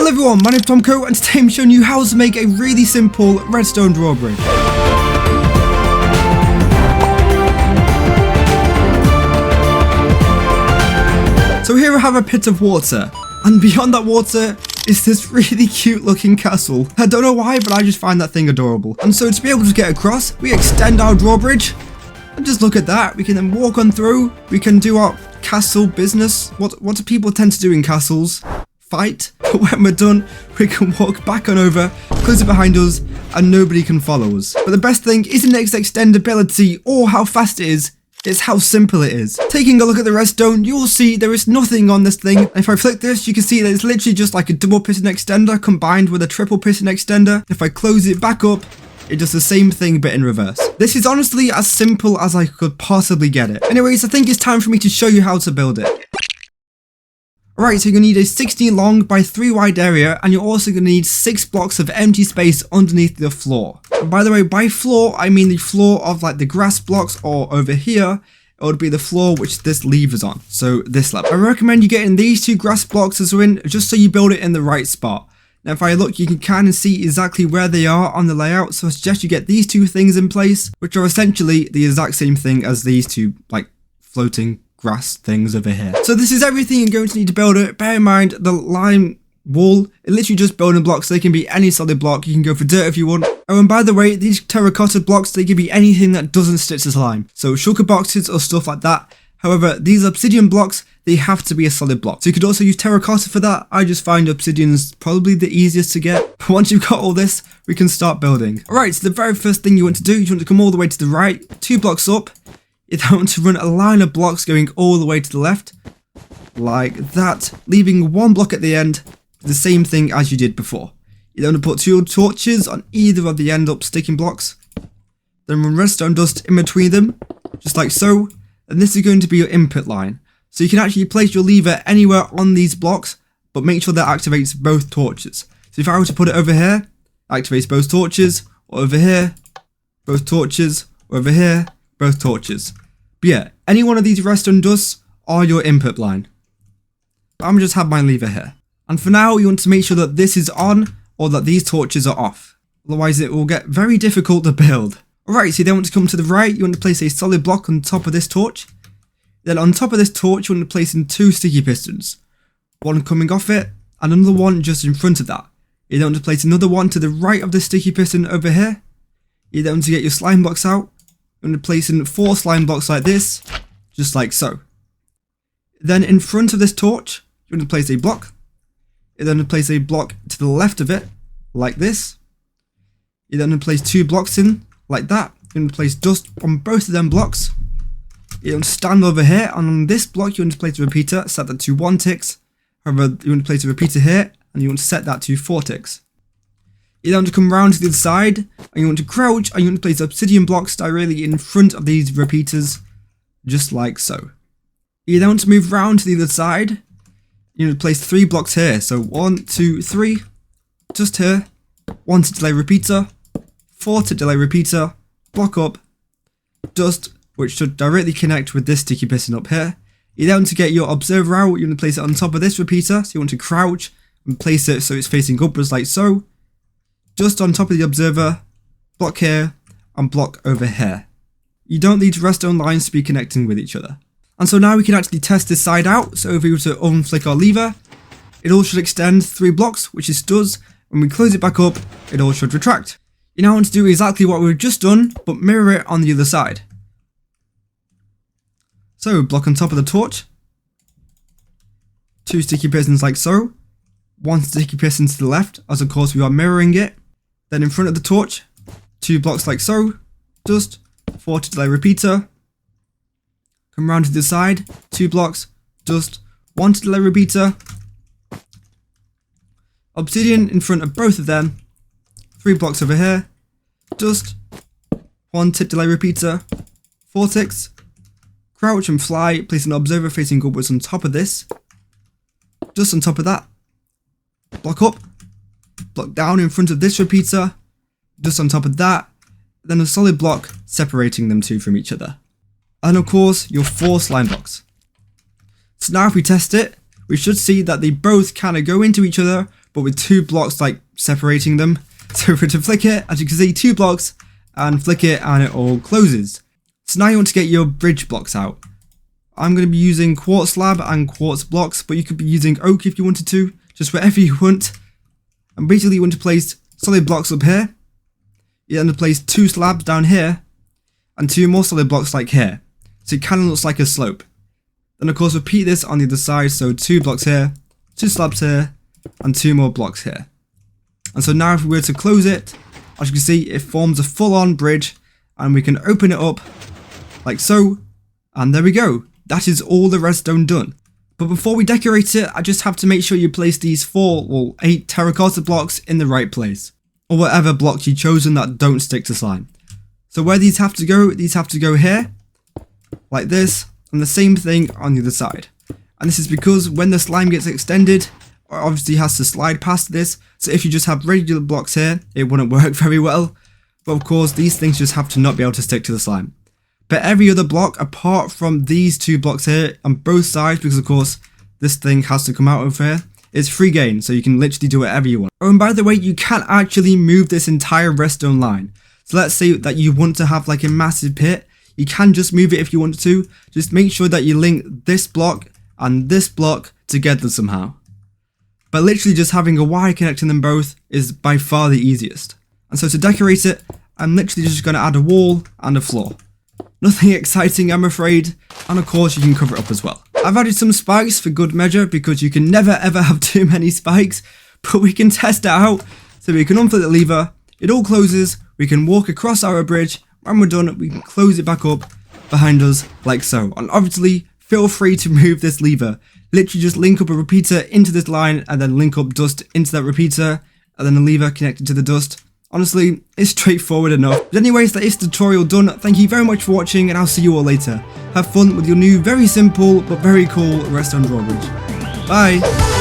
Hello everyone, my name is Tomco and today I'm showing you how to make a really simple redstone drawbridge. So here I have a pit of water, and beyond that water is this really cute looking castle. I don't know why, but I just find that thing adorable. And so to be able to get across, we extend our drawbridge, and just look at that. We can then walk on through, we can do our castle business. What do people tend to do in castles? Fight. But when we're done, we can walk back on over, close it behind us, and nobody can follow us. But the best thing isn't its extendability or how fast it is, it's how simple it is. Taking a look at the redstone, you will see there is nothing on this thing. And if I flick this, you can see that it's literally just like a double piston extender combined with a triple piston extender. If I close it back up, it does the same thing but in reverse. This is honestly as simple as I could possibly get it. Anyways, I think it's time for me to show you how to build it. Alright, so you're going to need a 16 long by 3 wide area, and you're also going to need 6 blocks of empty space underneath the floor. And by the way, by floor, I mean the floor of like the grass blocks, or over here, it would be the floor which this lever's on, so this level. I recommend you getting these 2 grass blocks as well, just so you build it in the right spot. Now if I look, you can kind of see exactly where they are on the layout, so I suggest you get these 2 things in place, which are essentially the exact same thing as these 2, like, floating grass things over here. So this is everything you're going to need to build it. Bear in mind, the lime wall, it literally just building blocks. They can be any solid block. You can go for dirt if you want. Oh, and by the way, these terracotta blocks, they can be anything that doesn't stick to slime. So sugar boxes or stuff like that. However, these obsidian blocks, they have to be a solid block. So you could also use terracotta for that. I just find obsidian's probably the easiest to get. But once you've got all this, we can start building. Alright, so the very first thing you want to do, you want to come all the way to the right, 2 blocks up. You then want to run a line of blocks going all the way to the left, like that, leaving 1 block at the end, the same thing as you did before. You then want to put 2 torches on either of the end up sticking blocks, then run redstone dust in between them, just like so, and this is going to be your input line. So you can actually place your lever anywhere on these blocks, but make sure that activates both torches. So if I were to put it over here, activates both torches, or over here, both torches, or over here, both torches. But yeah, any one of these redstone dusts are your input line. But I'm just have my lever here. And for now, you want to make sure that this is on or that these torches are off. Otherwise it will get very difficult to build. Alright, so you then want to come to the right, you want to place a solid block on top of this torch. Then on top of this torch, you want to place in 2 sticky pistons. One coming off it, and another one just in front of that. You then want to place another one to the right of the sticky piston over here. You then want to get your slime blocks out. I'm going to place in 4 slime blocks like this, just like so. Then in front of this torch, you're going to place a block. You're then going to place a block to the left of it, like this. You're then going to place 2 blocks in, like that. You're going to place dust on both of them blocks. You're going to stand over here, and on this block, you're going to place a repeater, set that to 1 ticks. However, you want to place a repeater here, and you want to set that to 4 ticks. You then want to come round to the other side, and you want to crouch, and you want to place obsidian blocks directly in front of these repeaters, just like so. You then want to move round to the other side. You want to place 3 blocks here, so 1, 2, 3, just here. 1 to delay repeater, 4 to delay repeater, block up, dust, which should directly connect with this sticky piston up here. You then want to get your observer out, you want to place it on top of this repeater, so you want to crouch and place it so it's facing upwards like so. Just on top of the observer, block here, and block over here. You don't need redstone lines to be connecting with each other. And so now we can actually test this side out. So if we were to unflick our lever, it all should extend 3 blocks, which it does. When we close it back up, it all should retract. You now want to do exactly what we've just done, but mirror it on the other side. So block on top of the torch, 2 sticky pistons like so, 1 sticky piston to the left, as of course we are mirroring it. Then in front of the torch, 2 blocks like so, dust, 4 to delay repeater. Come round to the side, 2 blocks, dust, 1 to delay repeater. Obsidian in front of both of them, 3 blocks over here, dust, 1 tick delay repeater, 4 ticks. Crouch and fly, place an observer facing upwards on top of this, just on top of that. Block up, block down in front of this repeater, just on top of that, then a solid block separating them 2 from each other. And of course, your 4 slime blocks. So now if we test it, we should see that they both kind of go into each other, but with 2 blocks like separating them. So for to flick it, as you can see, 2 blocks, and flick it and it all closes. So now you want to get your bridge blocks out. I'm going to be using quartz slab and quartz blocks, but you could be using oak if you wanted to, just whatever you want. And basically you want to place solid blocks up here. You then place 2 slabs down here, and 2 more solid blocks like here. So it kind of looks like a slope. Then of course repeat this on the other side, so 2 blocks here, 2 slabs here, and 2 more blocks here. And so now if we were to close it, as you can see, it forms a full-on bridge, and we can open it up like so, and there we go. That is all the redstone done. But before we decorate it, I just have to make sure you place these 8 terracotta blocks in the right place, or whatever blocks you've chosen that don't stick to slime. So where these have to go here, like this, and the same thing on the other side. And this is because when the slime gets extended, it obviously has to slide past this, so if you just have regular blocks here, it wouldn't work very well. But of course, these things just have to not be able to stick to the slime. But every other block apart from these 2 blocks here on both sides, because of course this thing has to come out of here, is free gain, so you can literally do whatever you want. Oh, and by the way, you can actually move this entire redstone line. So let's say that you want to have like a massive pit, you can just move it if you want to. Just make sure that you link this block and this block together somehow. But literally just having a wire connecting them both is by far the easiest. And so to decorate it, I'm literally just going to add a wall and a floor. Nothing exciting, I'm afraid, and of course you can cover it up as well. I've added some spikes for good measure because you can never ever have too many spikes, but we can test it out. So we can unflip the lever, it all closes, we can walk across our bridge, when we're done we can close it back up behind us like so. And obviously feel free to move this lever, literally just link up a repeater into this line and then link up dust into that repeater and then the lever connected to the dust. Honestly, it's straightforward enough. But anyways, that is the tutorial done. Thank you very much for watching, and I'll see you all later. Have fun with your new, very simple, but very cool redstone drawbridge. Bye!